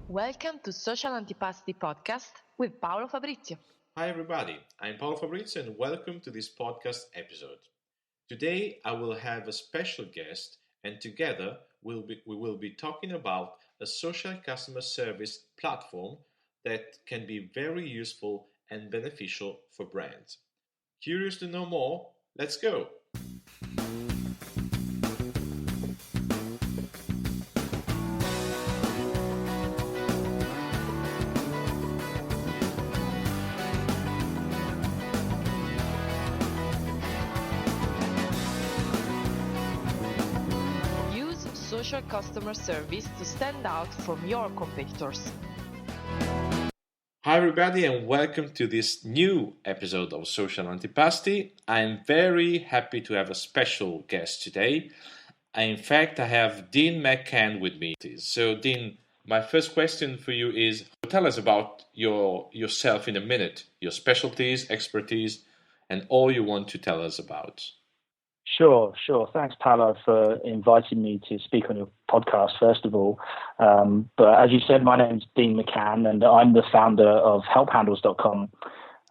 Welcome to Social Antipasti podcast with Paolo Fabrizio. Hi everybody, I'm Paolo Fabrizio and welcome to this podcast episode. Today I will have a special guest and together we will be talking about a social customer service platform that can be very useful and beneficial for brands. Curious to know more? Let's go! Social customer service to stand out from your competitors. Hi everybody and welcome to this new episode of Social Antipasti. I'm very happy to have a special guest today. In fact, I have Dean McCann with me. So Dean, my first question for you is, tell us about yourself in a minute, your specialties, expertise, and all you want to tell us about. Sure. Thanks, Paolo, for inviting me to speak on your podcast, first of all. But as you said, my name's Dean McCann, and I'm the founder of HelpHandles.com.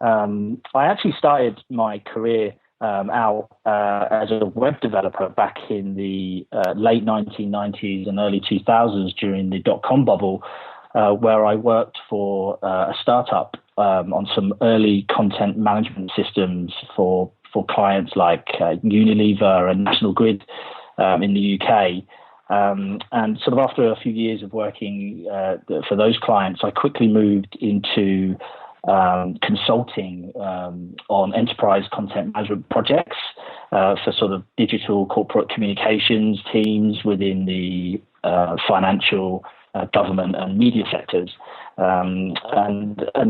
I actually started my career out as a web developer back in the late 1990s and early 2000s during the dot-com bubble, where I worked for a startup on some early content management systems for clients like Unilever and National Grid in the UK. And sort of after a few years of working for those clients, I quickly moved into consulting on enterprise content management projects for sort of digital corporate communications teams within the financial, government and media sectors, and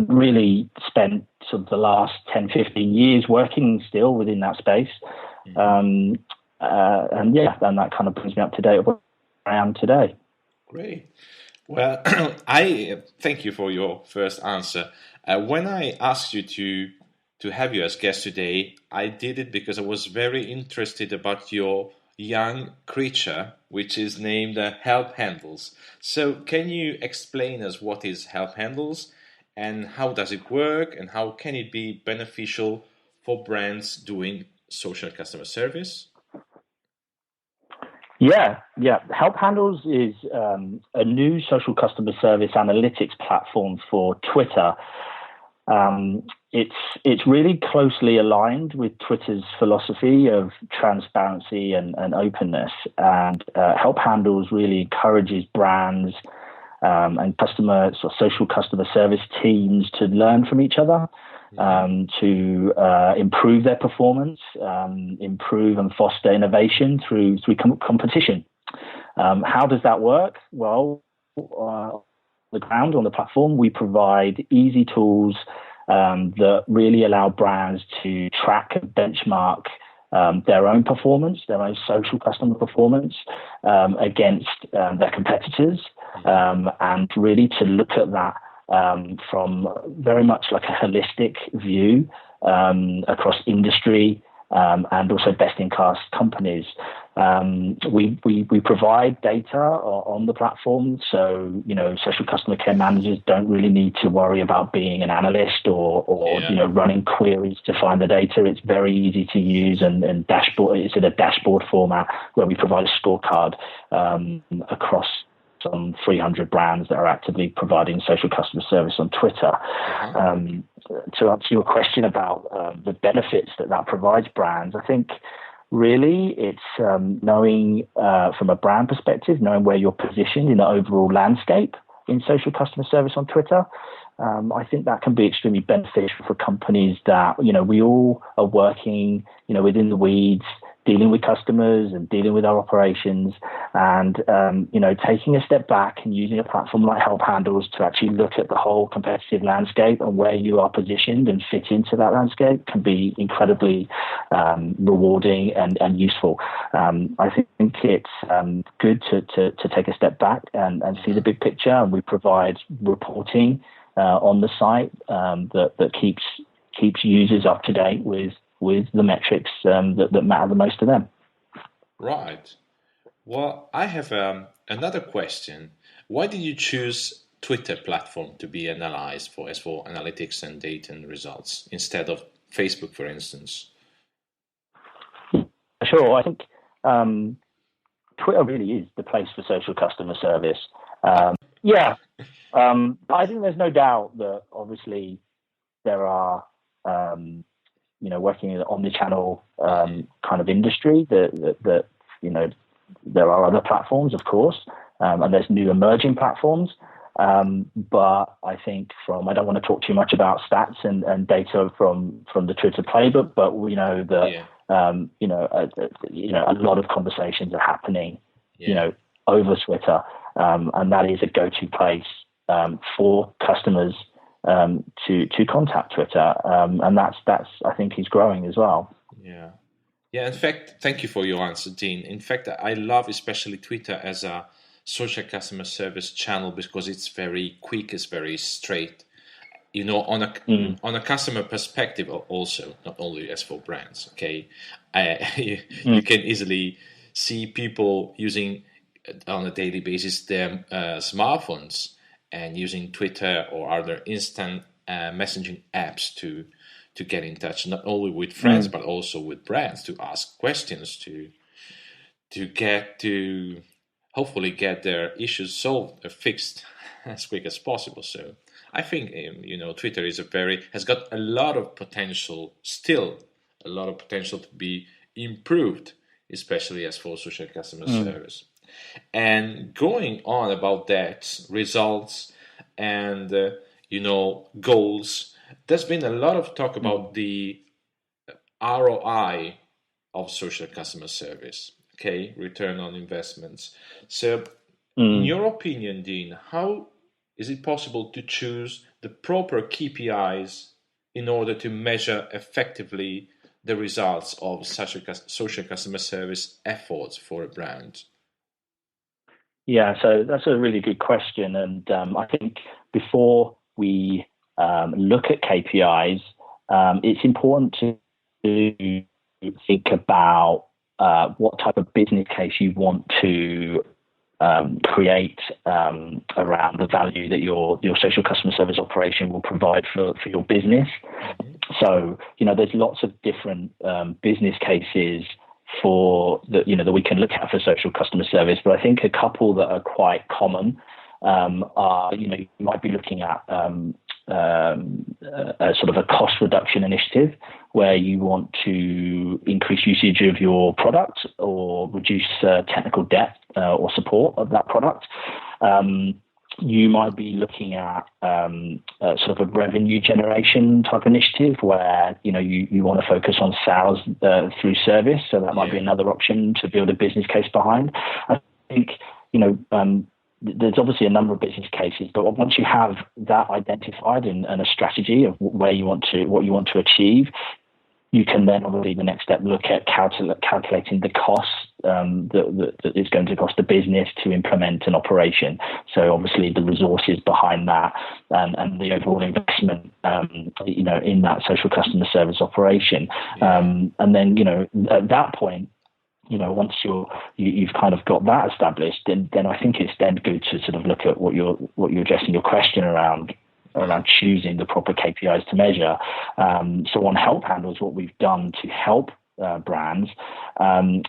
really spent sort of the last 10, 15 years working still within that space. And that kind of brings me up to date with where I am today. Great. Well, I thank you for your first answer. When I asked you to have you as guest today, I did it because I was very interested about your young creature, which is named HelpHandles. So can you explain us what is HelpHandles and how does it work and how can it be beneficial for brands doing social customer service? Yeah. HelpHandles is a new social customer service analytics platform for Twitter. It's really closely aligned with Twitter's philosophy of transparency and openness. And HelpHandles really encourages brands and social customer service teams to learn from each other, to improve their performance, improve and foster innovation through competition. How does that work? Well, on the ground, on the platform, we provide easy tools that really allow brands to track and benchmark their own performance, their own social customer performance against their competitors, and really to look at that from very much like a holistic view across industry and also best-in-class companies. We provide data on the platform, so social customer care managers don't really need to worry about being an analyst or running queries to find the data. It's very easy to use and dashboard. It's in a dashboard format where we provide a scorecard across some 300 brands that are actively providing social customer service on Twitter. To answer your question about the benefits that provides brands, I think really it's knowing from a brand perspective, knowing where you're positioned in the overall landscape in social customer service on Twitter. I think that can be extremely beneficial for companies that, we all are working, within the weeds, dealing with customers and dealing with our operations and, taking a step back and using a platform like HelpHandles to actually look at the whole competitive landscape and where you are positioned and fit into that landscape can be incredibly rewarding and useful. I think it's good to take a step back and see the big picture. And we provide reporting on the site that keeps users up to date with the metrics that matter the most to them. Right. Well, I have another question. Why did you choose Twitter platform to be analyzed for analytics and data and results instead of Facebook, for instance? Sure. I think Twitter really is the place for social customer service. I think there's no doubt that obviously there are, working in the omnichannel kind of industry that there are other platforms, of course, and there's new emerging platforms. But I think I don't want to talk too much about stats and data from the Twitter playbook, but we know that, a lot of conversations are happening, over Twitter. And that is a go-to place for customers to contact Twitter. And that's I think is growing as well. Yeah. Yeah, in fact, thank you for your answer, Dean. In fact, I love especially Twitter as a social customer service channel because it's very quick, it's very straight. On a customer perspective also, not only as for brands, okay? You can easily see people using on a daily basis their smartphones and using Twitter or other instant messaging apps to get in touch, not only with friends, but also with brands, to ask questions, to hopefully get their issues solved or fixed as quick as possible. So I think Twitter has got a lot of potential, still a lot of potential to be improved, especially as for social customer service. And going on about that, results and goals, there's been a lot of talk about the ROI of social customer service, okay, return on investments. So in your opinion, Dean, how is it possible to choose the proper KPIs in order to measure effectively the results of social customer service efforts for a brand? Yeah, so that's a really good question. And I think before we look at KPIs, it's important to think about what type of business case you want to create around the value that your social customer service operation will provide for your business. So, there's lots of different business cases that we can look at for social customer service, but I think a couple that are quite common are, you might be looking at a sort of a cost reduction initiative where you want to increase usage of your product or reduce technical debt or support of that product. You might be looking at sort of a revenue generation type initiative where you want to focus on sales through service. So that might be another option to build a business case behind. I think there's obviously a number of business cases, but once you have that identified and a strategy of what you want to achieve, you can then obviously the next step look at calculating the costs that it's going to cost the business to implement an operation. So obviously the resources behind that and the overall investment, in that social customer service operation. And then, at that point, once you've kind of got that established, then I think it's then good to sort of look at what you're addressing your question around choosing the proper KPIs to measure. So on HelpHandles, what we've done to help brands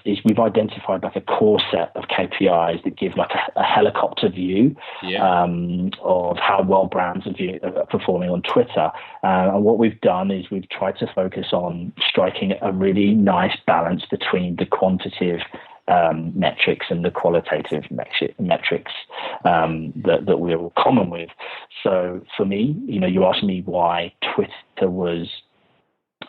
is we've identified like a core set of KPIs that give like a helicopter view of how well brands are performing on Twitter. And what we've done is we've tried to focus on striking a really nice balance between the quantitative metrics and the qualitative metrics that we're all common with. So for me, you asked me why Twitter was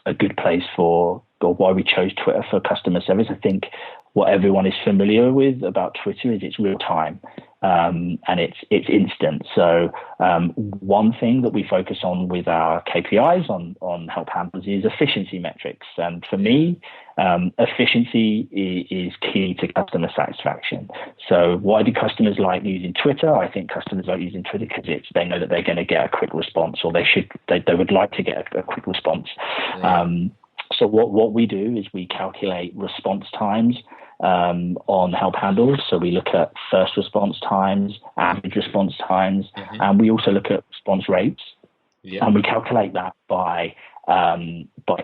a good place or why we chose Twitter for customer service. I think what everyone is familiar with about Twitter is it's real time and it's instant. So one thing that we focus on with our KPIs on HelpHandles is efficiency metrics. And for me, efficiency is key to customer satisfaction. So why do customers like using Twitter? I think customers like using Twitter because they know that they're going to get a quick response, or they would like to get a quick response. So what we do is we calculate response times on HelpHandles. So we look at first response times, average response times, and we also look at response rates. Yeah. And we calculate that by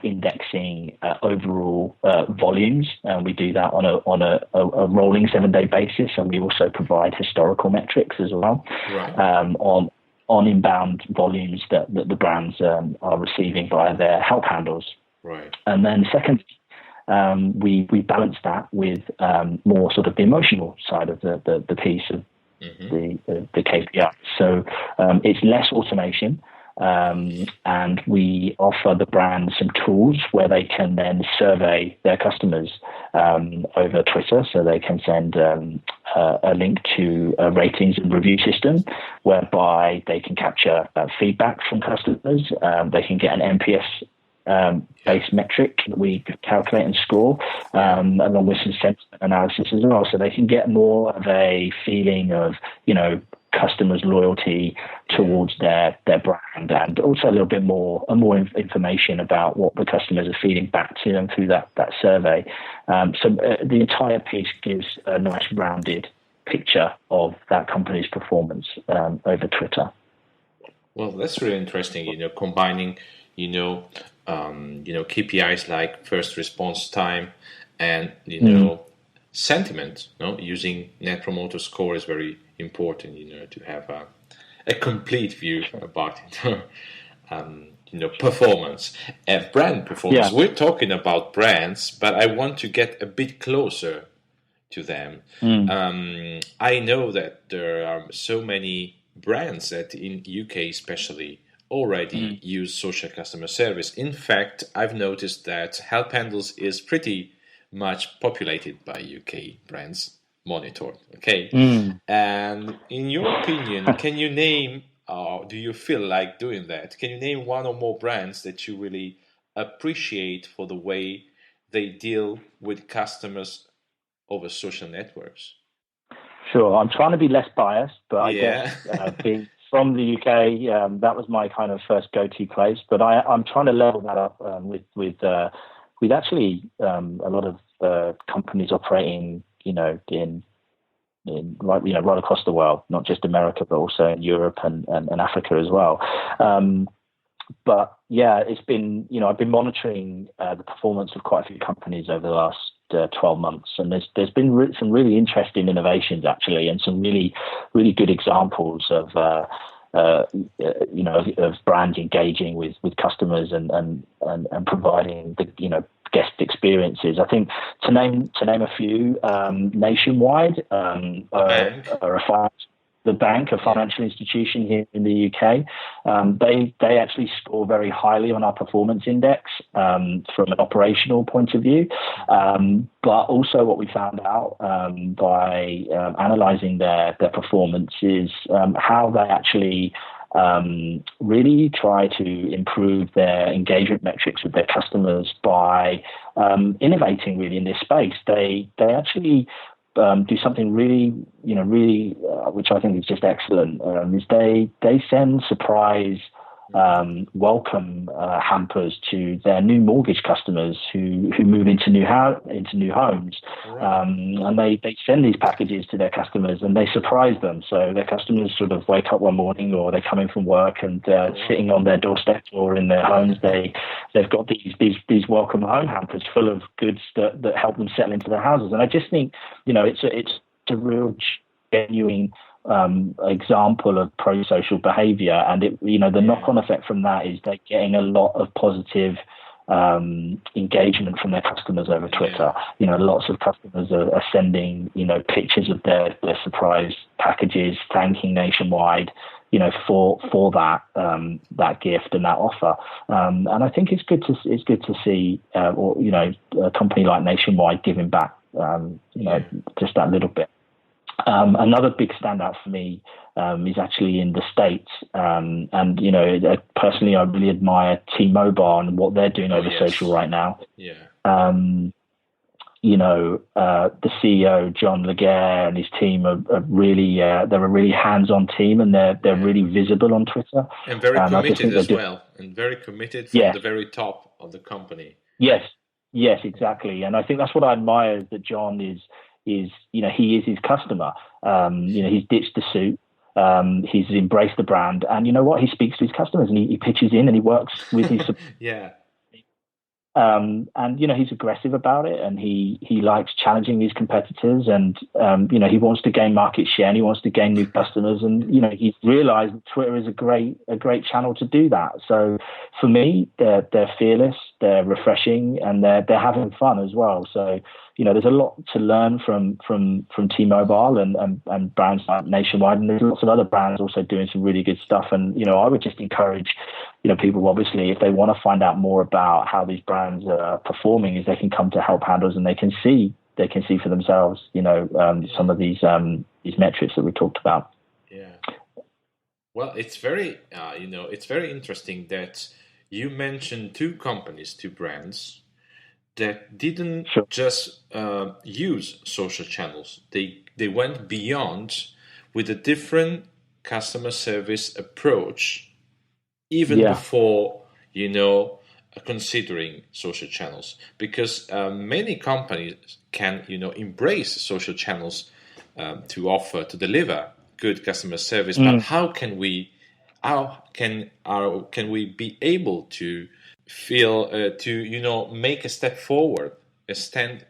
indexing overall volumes, and we do that on a rolling 7-day basis, and we also provide historical metrics as well, right. on inbound volumes that the brands are receiving via their HelpHandles. Right. And then secondly, we balance that with more sort of the emotional side of the piece of the KPI. So it's less automation. And we offer the brand some tools where they can then survey their customers over Twitter. So they can send a link to a ratings and review system whereby they can capture feedback from customers. They can get an NPS based metric that we calculate and score, along with some sentiment analysis as well. So they can get more of a feeling of, customers' loyalty towards their brand, and also a little bit more information about what the customers are feeding back to them through that survey. So the entire piece gives a nice rounded picture of that company's performance over Twitter. Well, that's really interesting. Combining, KPIs like first response time and sentiment. Using Net Promoter Score is very important, to have a complete view about performance and brand performance. Yeah. We're talking about brands, but I want to get a bit closer to them. I know that there are so many brands that in UK especially already use social customer service. In fact, I've noticed that HelpHandles is pretty much populated by UK brands. Monitored, okay? And in your opinion, can you name, or do you feel like doing that? Can you name one or more brands that you really appreciate for the way they deal with customers over social networks? Sure, I'm trying to be less biased, but I guess being from the UK, that was my kind of first go-to place. But I'm trying to level that up with actually a lot of companies operating in right across the world, not just America, but also in Europe and Africa as well. But yeah, it's been, I've been monitoring the performance of quite a few companies over the last 12 months, and there's been some really interesting innovations actually, and some really, really good examples of brands engaging with customers and providing the guest experiences. I think to name a few, Nationwide, the bank, a financial institution here in the UK, they actually score very highly on our performance index from an operational point of view. But also what we found out by analysing their performance is how they actually really try to improve their engagement metrics with their customers by innovating really in this space. They actually do something really, which I think is just excellent. Is they send surprise welcome hampers to their new mortgage customers who move into new homes, and they send these packages to their customers and they surprise them. So their customers sort of wake up one morning, or they're coming from work and sitting on their doorstep or in their homes, they've got these welcome home hampers full of goods that help them settle into their houses. And I just think it's a real genuine example of pro-social behaviour, and the knock-on effect from that is they're getting a lot of positive engagement from their customers over Twitter. Lots of customers are sending pictures of their surprise packages, thanking Nationwide for that gift and that offer. And I think it's good to see a company like Nationwide giving back just that little bit. Another big standout for me is actually in the States, and personally I really admire T-Mobile and what they're doing over social right now. The CEO John Laguerre and his team are really they're a really hands-on team, and they're really visible on Twitter and very committed as well, and very committed from the very top of the company. Yes. Yes, exactly. And I think that's what I admire is that John is he is his customer. He's ditched the suit. He's embraced the brand, and you know what? He speaks to his customers, and he pitches in, and he works with his. Yeah. And he's aggressive about it, and he likes challenging these competitors, and he wants to gain market share, and he wants to gain new customers, and he's realised that Twitter is a great channel to do that. So for me, they're fearless, they're refreshing, and they're having fun as well. So there's a lot to learn from T-Mobile and brands like Nationwide, and there's lots of other brands also doing some really good stuff. And I would just encourage people, obviously, if they want to find out more about how these brands are performing, is they can come to HelpHandles and they can see for themselves, some of these metrics that we talked about. Yeah. Well, it's very, it's very interesting that you mentioned two brands that didn't just use social channels. They went beyond with a different customer service approach, even before considering social channels, because many companies can embrace social channels to deliver good customer service. But how can we be able to feel to make a step forward, stand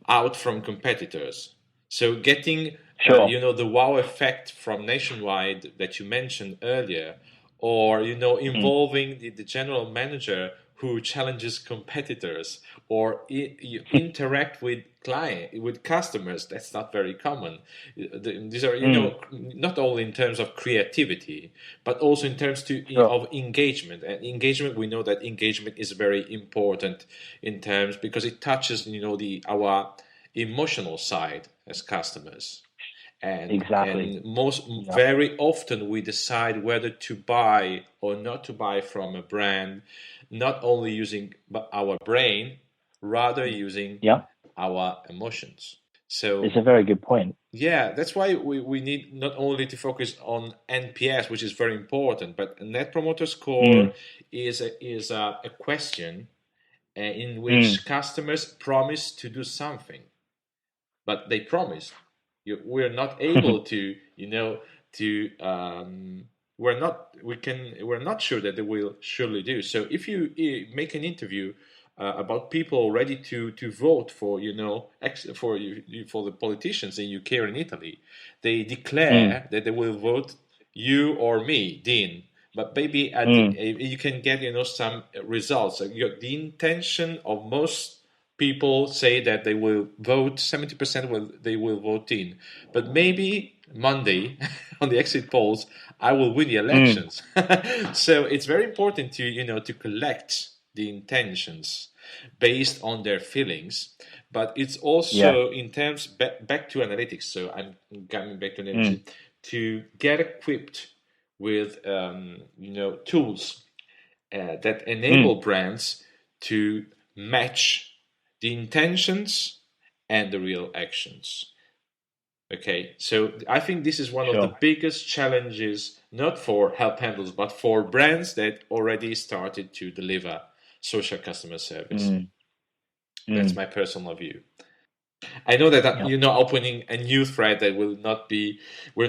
out from competitors? So getting the wow effect from Nationwide that you mentioned earlier, or involving the general manager who challenges competitors, or you interact with customers. That's not very common. These are not only in terms of creativity, but also in terms of engagement. And engagement, we know that engagement is very important in terms, because it touches our emotional side as customers. And very often we decide whether to buy or not to buy from a brand, not only using our brain, rather using our emotions. So it's a very good point. Yeah, that's why we need not only to focus on NPS, which is very important, but Net Promoter Score is a question in which customers promise to do something, but they promise. We're not able to, we're not sure that they will surely do. So if you make an interview about people ready to vote for, for the politicians in UK or in Italy, they declare that they will vote you or me, Dean. But maybe you can get, some results. The intention of most people say that they will vote, 70% they will vote in. But maybe Monday on the exit polls, I will win the elections. So it's very important to collect the intentions based on their feelings. But it's also in terms, back to analytics. So I'm coming back to analytics, to get equipped with tools that enable brands to match the intentions and the real actions. Okay, so I think this is one of the biggest challenges, not for HelpHandles, but for brands that already started to deliver social customer service. That's my personal view. I know that opening a new thread that will not be, we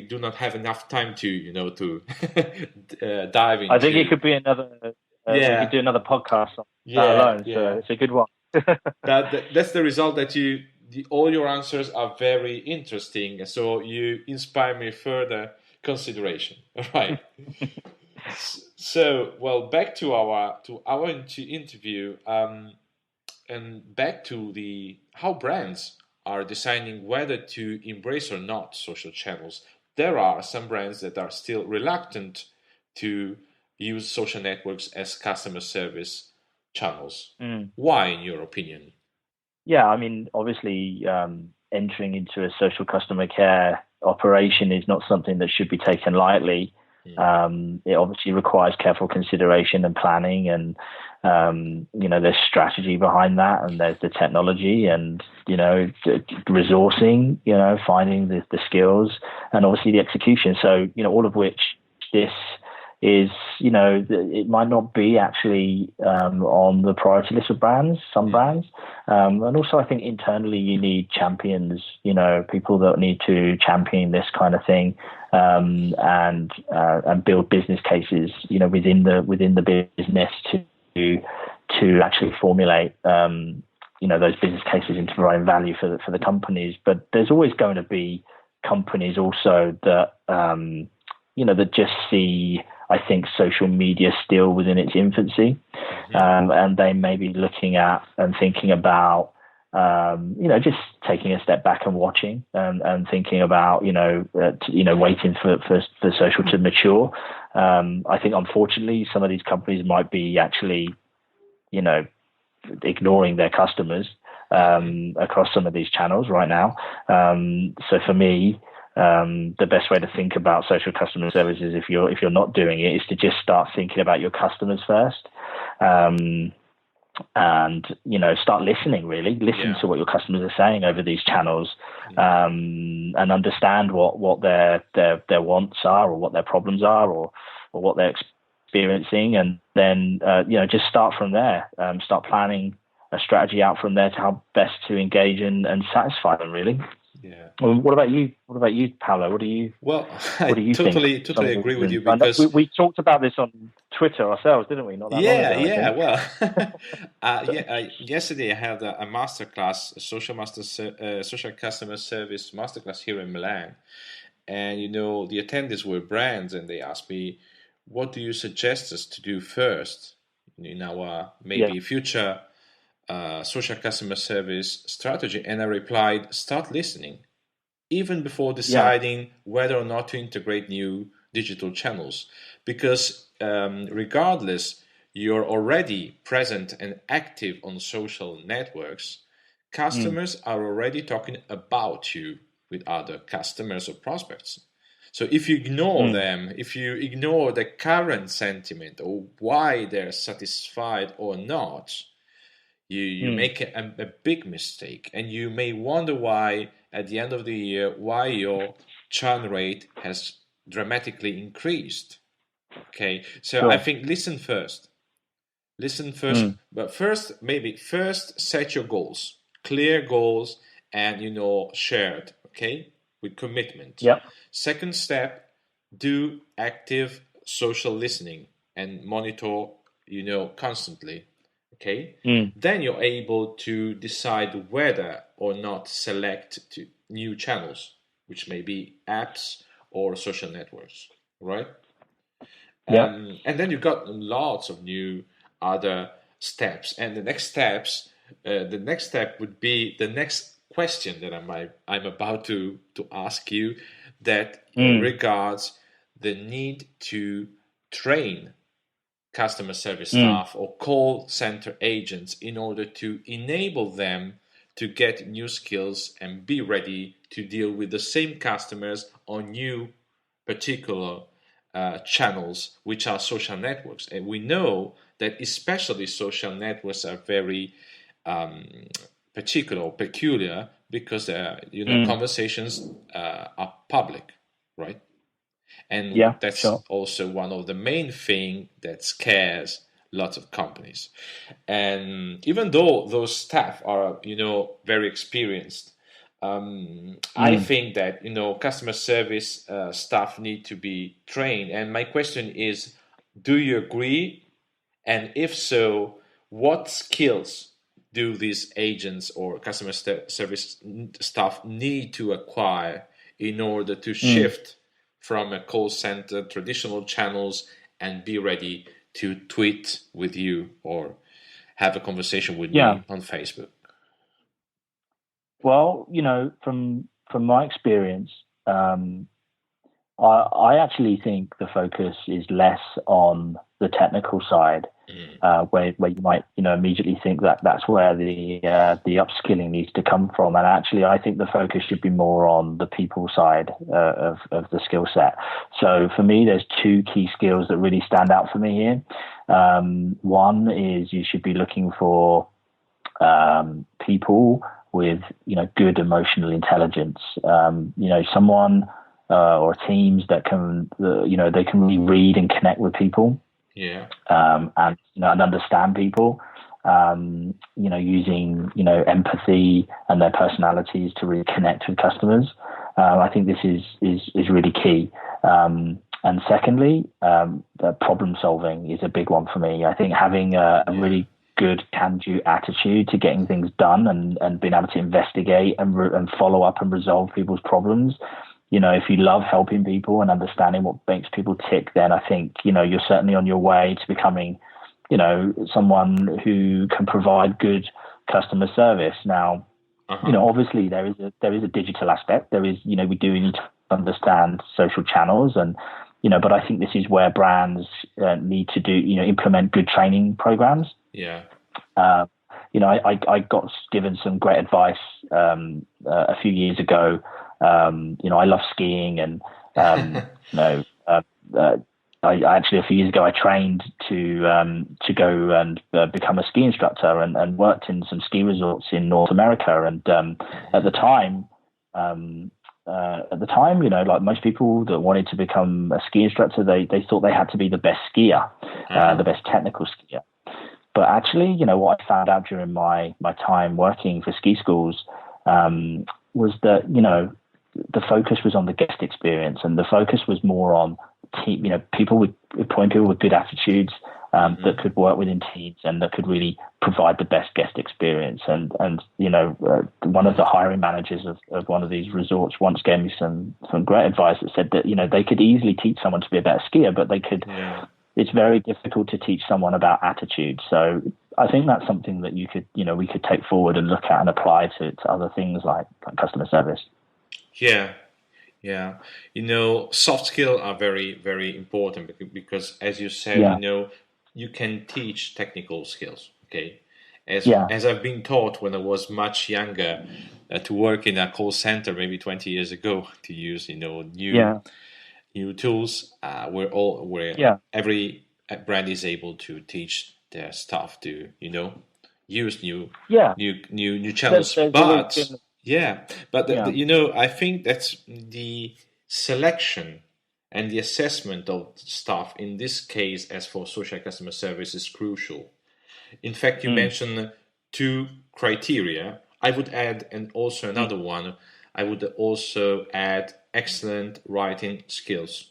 do not have enough time to dive into. I think it could be another. We could do another podcast on that alone. So it's a good one. That's the result that all your answers are very interesting. So you inspire me further consideration. Right. So, well, back to our interview, and back to how brands are deciding whether to embrace or not social channels. There are some brands that are still reluctant to use social networks as customer service channels. Why, in your opinion? Yeah, I mean, obviously, entering into a social customer care operation is not something that should be taken lightly. It obviously requires careful consideration and planning, and there's strategy behind that, and there's the technology, and resourcing, finding the skills, and obviously the execution. So all of which this is, it might not be actually on the priority list of brands, some brands. And also I think internally you need champions, people that need to champion this kind of thing, and build business cases, within the business to actually formulate, those business cases into providing value for the companies. But there's always going to be companies also that, that just see, I think, social media still within its infancy. And they may be looking at and thinking about, just taking a step back and watching, and thinking about, waiting for social to mature. I think, unfortunately, some of these companies might be actually, ignoring their customers across some of these channels right now. So for me, the best way to think about social customer services, if you're not doing it, is to just start thinking about your customers first, and start listening. Really listen to what your customers are saying over these channels, and understand what their wants are, or what their problems are, or what they're experiencing, and then just start from there. Start planning a strategy out from there to how best to engage and satisfy them. Really. Yeah. Well, what about you, Paolo? What do you? Well, what do you totally think? agree with you, because we talked about this on Twitter ourselves, didn't we? Not that long ago. Well, yesterday I had a masterclass, a social customer service masterclass here in Milan, and the attendees were brands, and they asked me, "What do you suggest us to do first in our future social customer service strategy?" And I replied, start listening, even before deciding whether or not to integrate new digital channels. Because regardless, you're already present and active on social networks, customers are already talking about you with other customers or prospects. So if you ignore them, if you ignore the current sentiment or why they're satisfied or not, you make a big mistake, and you may wonder why at the end of the year why your churn rate has dramatically increased. Okay, so I think listen first, but first set your goals, clear goals, and shared, with commitment. Second step, do active social listening and monitor constantly. Then you're able to decide whether or not select new channels, which may be apps or social networks, right? And then you've got lots of new other steps. And the next step would be the next question that I'm about to ask you, that regards the need to train customer service staff or call center agents in order to enable them to get new skills and be ready to deal with the same customers on new particular channels, which are social networks. And we know that especially social networks are very peculiar, because conversations are public, right? And that's also one of the main things that scares lots of companies. And even though those staff are, very experienced, I think that, customer service staff need to be trained. And my question is, do you agree? And if so, what skills do these agents or customer service staff need to acquire in order to shift from a call center, traditional channels, and be ready to tweet with you or have a conversation with me on Facebook? Well, from my experience, I actually think the focus is less on the technical side, where you might immediately think that that's where the upskilling needs to come from. And actually, I think the focus should be more on the people side of the skill set. So for me, there's two key skills that really stand out for me here. One is you should be looking for people with good emotional intelligence. Someone or teams that can, they can really read and connect with people. Yeah. And and understand people. Using empathy and their personalities to really connect with customers. I think this is really key. And secondly, the problem solving is a big one for me. I think having a really good can-do attitude to getting things done and being able to investigate and follow up and resolve people's problems. If you love helping people and understanding what makes people tick, then I think, you're certainly on your way to becoming, someone who can provide good customer service. Now, obviously there is a digital aspect. There is, we do need to understand social channels but I think this is where brands need to do, implement good training programs. Yeah. I got given some great advice a few years ago. I love skiing and, I actually a few years ago I trained to go and become a ski instructor and worked in some ski resorts in North America. And at the time, like most people that wanted to become a ski instructor, they thought they had to be the best skier, the best technical skier. But actually, what I found out during my time working for ski schools was that, the focus was on the guest experience, and the focus was more on team, people with good attitudes that could work within teams and that could really provide the best guest experience. And one of the hiring managers of one of these resorts once gave me some great advice that said that, they could easily teach someone to be a better skier, but they could, it's very difficult to teach someone about attitude. So I think that's something that we could take forward and look at and apply to other things like customer service. Yeah. Yeah. Soft skills are very, very important because as you said, you can teach technical skills. Okay. As I've been taught when I was much younger to work in a call center maybe 20 years ago to use, new tools, where every brand is able to teach their staff to, use new channels. I think that's the selection and the assessment of staff in this case, as for social customer service, is crucial. In fact, you mentioned two criteria. I would add, and also another one, I would also add excellent writing skills,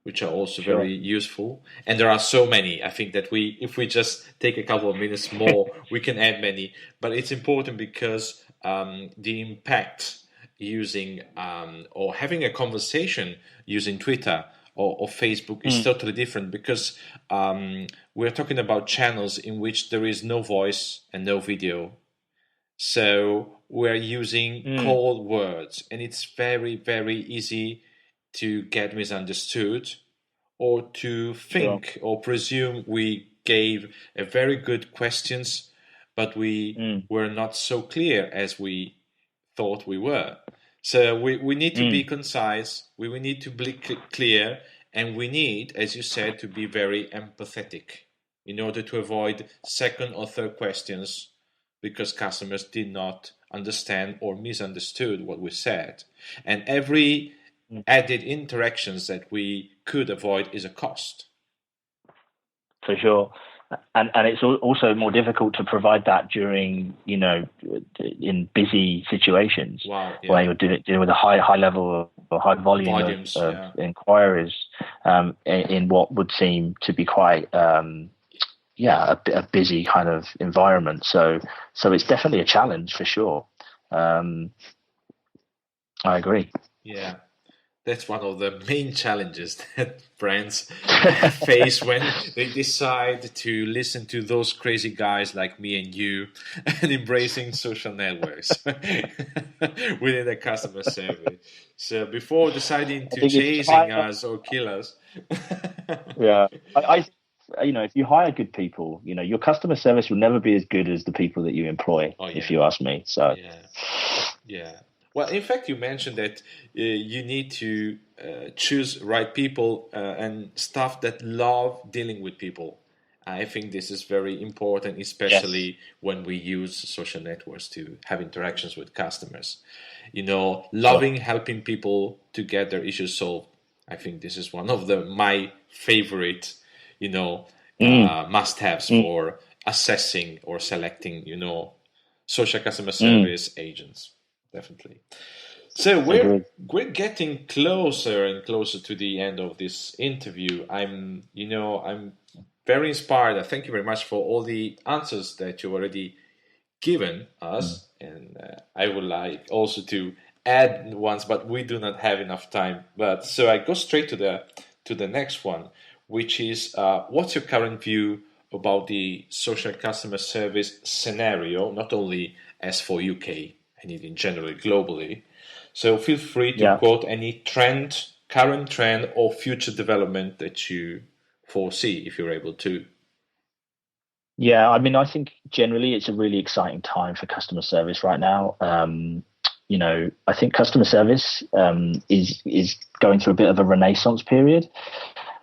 which are also very useful. And there are so many. I think that if we just take a couple of minutes more, we can add many. But it's important because the impact using or having a conversation using Twitter or Facebook is totally different, because we're talking about channels in which there is no voice and no video. So we're using cold words, and it's very, very easy to get misunderstood or to think or presume we gave a very good questions, but we were not so clear as we thought we were. So we need to be concise, we need to be clear, and we need, as you said, to be very empathetic in order to avoid second or third questions because customers did not understand or misunderstood what we said. And every added interactions that we could avoid is a cost. For sure. And it's also more difficult to provide that during, in busy situations where you're dealing with a high level or high volume of inquiries in what would seem to be quite, a busy kind of environment. So it's definitely a challenge for sure. I agree. Yeah. That's one of the main challenges that brands face when they decide to listen to those crazy guys like me and you and embracing social networks within the customer service. So before deciding to chasing us or kill us. If you hire good people, your customer service will never be as good as the people that you employ, if you ask me. So, yeah. Well, in fact, you mentioned that you need to choose right people and staff that love dealing with people. I think this is very important, especially when we use social networks to have interactions with customers. Loving helping people to get their issues solved. I think this is one of my favorite, must-haves for assessing or selecting, social customer service agents. Definitely. So we're getting closer and closer to the end of this interview. I'm very inspired. Thank you very much for all the answers that you already given us, and I would like also to add ones, but we do not have enough time. But so I go straight to the next one, which is what's your current view about the social customer service scenario, not only as for UK, and even generally globally. So feel free to quote any current trend, or future development that you foresee, if you're able to. Yeah, I mean, I think generally it's a really exciting time for customer service right now. I think customer service is going through a bit of a renaissance period.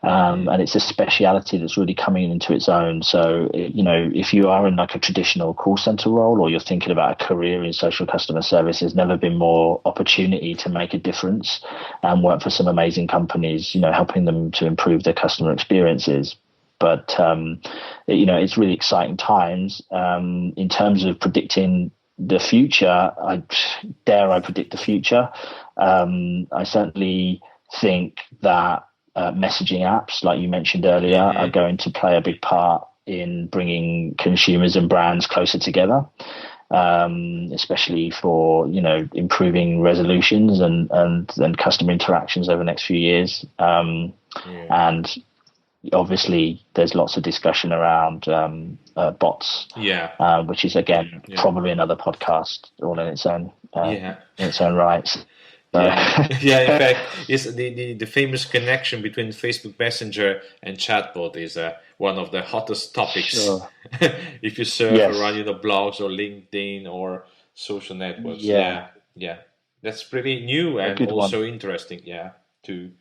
And it's a speciality that's really coming into its own. So, if you are in like a traditional call center role, or you're thinking about a career in social customer service, there's never been more opportunity to make a difference and work for some amazing companies, helping them to improve their customer experiences. But, it's really exciting times in terms of predicting the future. I predict the future. I certainly think that messaging apps, like you mentioned earlier, are going to play a big part in bringing consumers and brands closer together, especially for improving resolutions and customer interactions over the next few years. And obviously, there's lots of discussion around bots, which is again probably another podcast all in its own in its own right. In fact, yes, the famous connection between Facebook Messenger and chatbot is one of the hottest topics. Sure. If you surf around, blogs or LinkedIn or social networks. That's pretty new and also interesting. To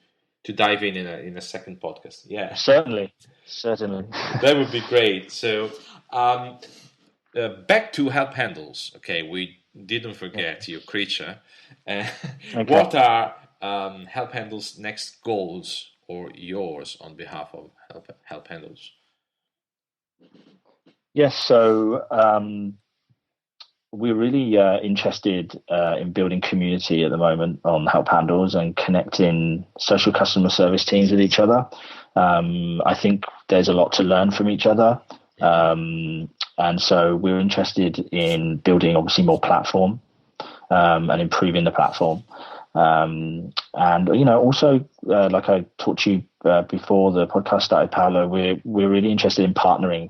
dive in a second podcast. Certainly. That would be great. So, back to HelpHandles. Okay, we didn't forget your creature. What are HelpHandles' next goals, or yours on behalf of HelpHandles? Yes, so we're really interested in building community at the moment on HelpHandles and connecting social customer service teams with each other. I think there's a lot to learn from each other. And so we're interested in building obviously more platform and improving the platform. And, also, like I talked to you before the podcast started, Paolo, we're really interested in partnering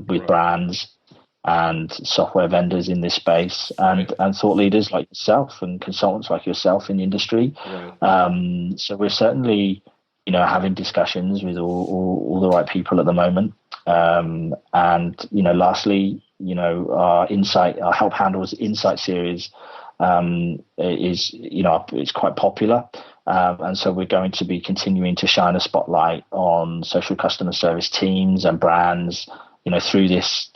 with brands and software vendors in this space, and thought leaders like yourself and consultants like yourself in the industry. So we're certainly, having discussions with all the right people at the moment. And, lastly, our HelpHandles Insight series is, it's quite popular. And so we're going to be continuing to shine a spotlight on social customer service teams and brands, through this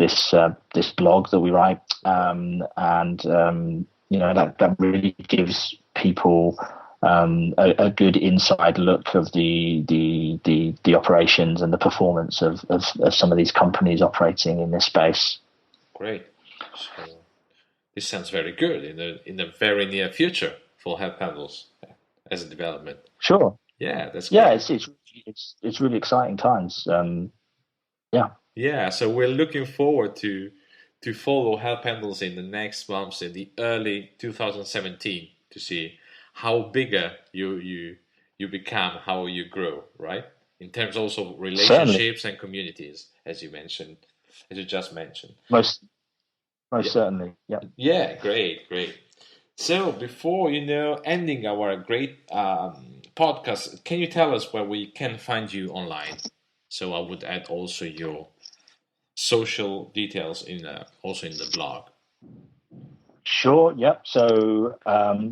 blog that we write. That really gives people a good inside look of the operations and the performance of some of these companies operating in this space. Great. So this sounds very good in the very near future for HelpHandles as a development. Sure. Yeah, that's great. Yeah, it's really exciting times. So we're looking forward to follow HelpHandles in the next months, in the early 2017, to see how bigger you become, how you grow, right? In terms also of relationships and communities, as you just mentioned. Most certainly, yeah. Yeah, great. So before ending our great podcast, can you tell us where we can find you online? So I would add also your social details also in the blog. Sure, yep. So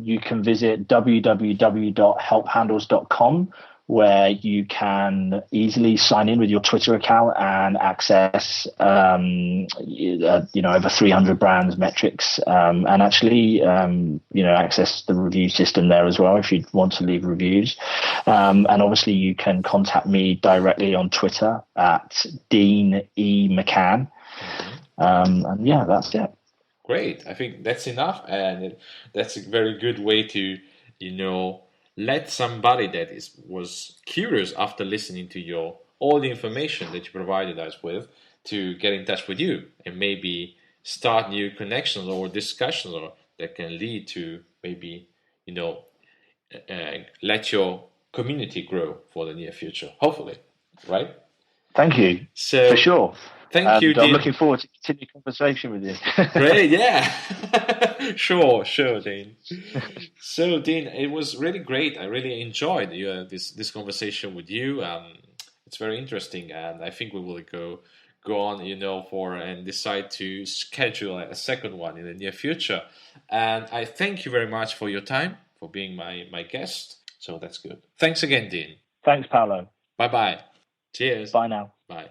you can visit www.helphandles.com, where you can easily sign in with your Twitter account and access, over 300 brands metrics, and actually, access the review system there as well if you want to leave reviews. And obviously, you can contact me directly on Twitter at Dean E. McCann. And yeah, that's it. Great. I think that's enough. And that's a very good way to, let somebody that was curious after listening to all the information that you provided us with to get in touch with you and maybe start new connections or discussions that can lead to maybe, let your community grow for the near future, hopefully, right? Thank you. For sure. Thank you, Dean. I'm looking forward to continue conversation with you. Great, yeah. Sure, Dean. So, Dean, it was really great. I really enjoyed this conversation with you. It's very interesting, and I think we will go on, and decide to schedule a second one in the near future. And I thank you very much for your time, for being my guest. So that's good. Thanks again, Dean. Thanks, Paolo. Bye-bye. Cheers. Bye now. Bye.